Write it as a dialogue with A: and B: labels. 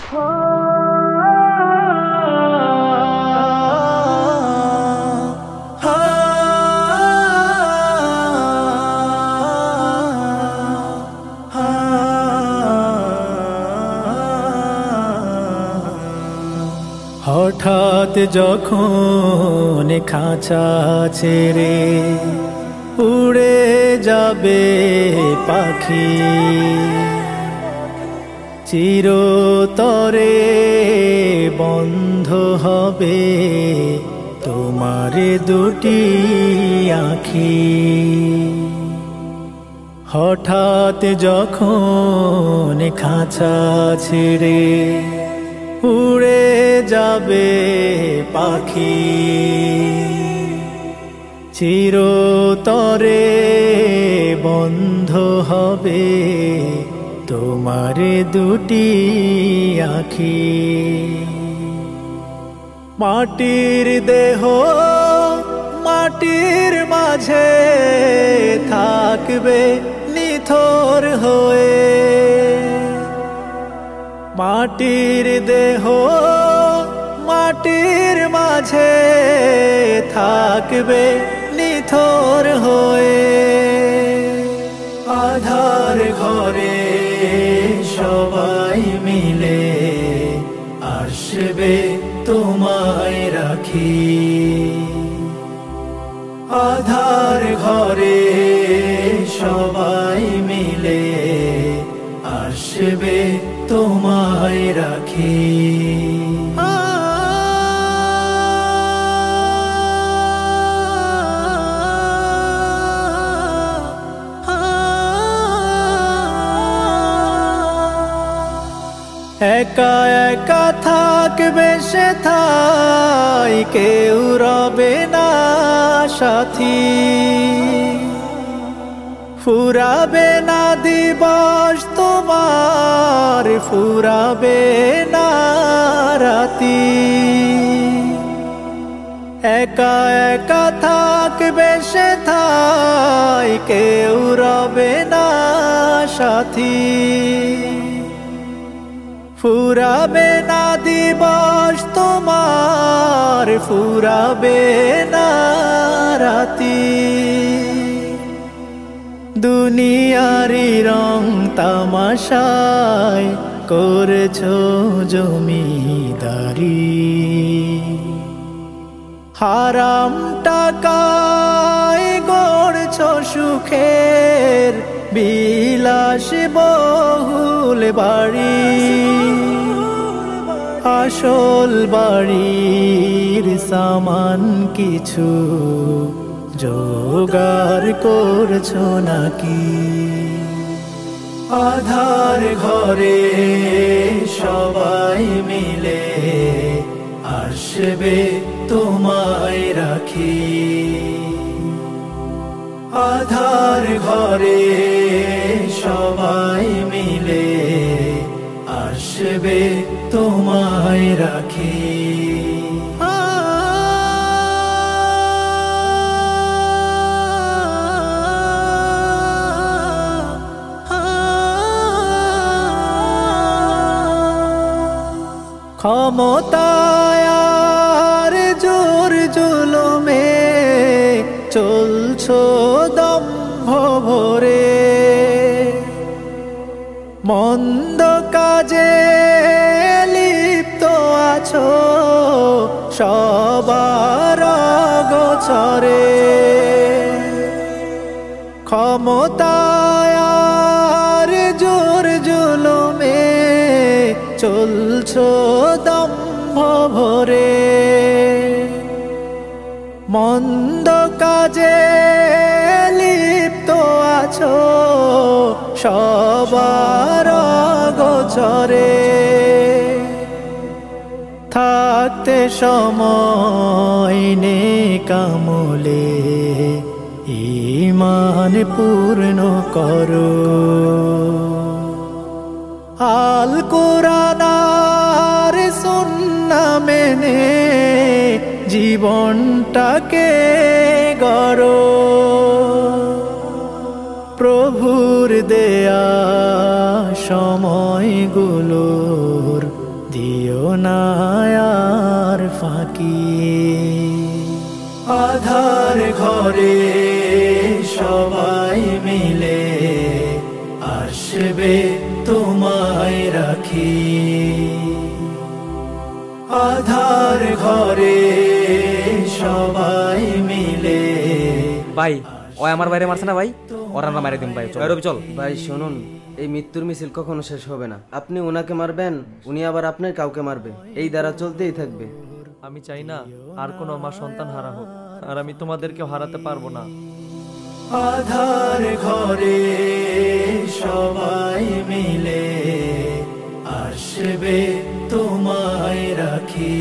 A: হঠাৎ যখন খাঁচা ছেড়ে উড়ে যাবে পাখি, চিরতরে বন্ধ হবে তোমার দুটি আঁখি। হঠাৎ যখন খাঁচা ছেড়ে উড়ে যাবে পাখি, চিরতরে বন্ধ হবে তোমার দুটি আঁখি। মাটির দেহ মাটির মাঝে থাকবে নিথর হয়ে, মাটির দেহ মাটির মাঝে থাকবে নিথর হয়ে। আধার ঘরে সবাই মিলে আসবে তোমায় রাখি, আধার ঘরে সবাই মিলে আসবে তোমায় রাখি। একা একা থাকবে সেথায় কেউ রবে না সাথী, ফুরাবে না দিবস তোমার, ফুরাবে না রাতি। একা একা থাকবে সেথায় কেউ রবে না সাথী, ফুরাবে না দিবস তোমার, ফুরাবে না রাতি। দুনিয়ারি রং তামাশায় করেছো জমিদারি, হারাম টাকায় গড়ছো সুখের বিলাস বহুল বাড়ি। আসল বাড়ির সামান কিছু জোগাড় করছো নাকি? আধার ঘরে সবাই মিলে আসবে তোমায় রাখি, আধার ঘরে সবাই মিলে আসবে তোমায় রাখি। ক্ষমতায় আর জোর জুলুমে চলছো দম্ভ ভরে, মন্দ কাজে লিপ্ত আছো সবার গোচরে। ক্ষমতায় আর জোর জুলুমে চলছো দম্ভ ভরে, মন্দ কাজে লিপ্ত আছো সবার গোচরে। থাকতে সময় নেক আমলে ঈমান পূর্ণ করো, আল কোরআন আর সুন্নাহ মেনে জীবনটাকে গড়ো। প্রভুর দেয়া সময়গুলোর দিও না আর ফাঁকি। আধার ঘরে সবাই মিলে আসবে তোমায় রাখি। আধার ঘরে সবাই মিলে।
B: ভাই ওই আমার বাইরে মারছে না ভাই, ওরা আমরা মারি দিম ভাই। রবি চল।
C: ভাই শুনুন, এই মৃত্যুর মিছিল কখনো শেষ হবে না। আপনি ওনাকে মারবেন, উনি আবার আপনার কাউকে মারবে, এই দ্বারা চলতেই থাকবে।
D: আমি চাই না আর কোনো আমার সন্তান হারা হোক, আর আমি তোমাদেরকেও হারাতে পারবো না।
A: আধার ঘরে সবাই মিলে আসবে তোমায় রাখি।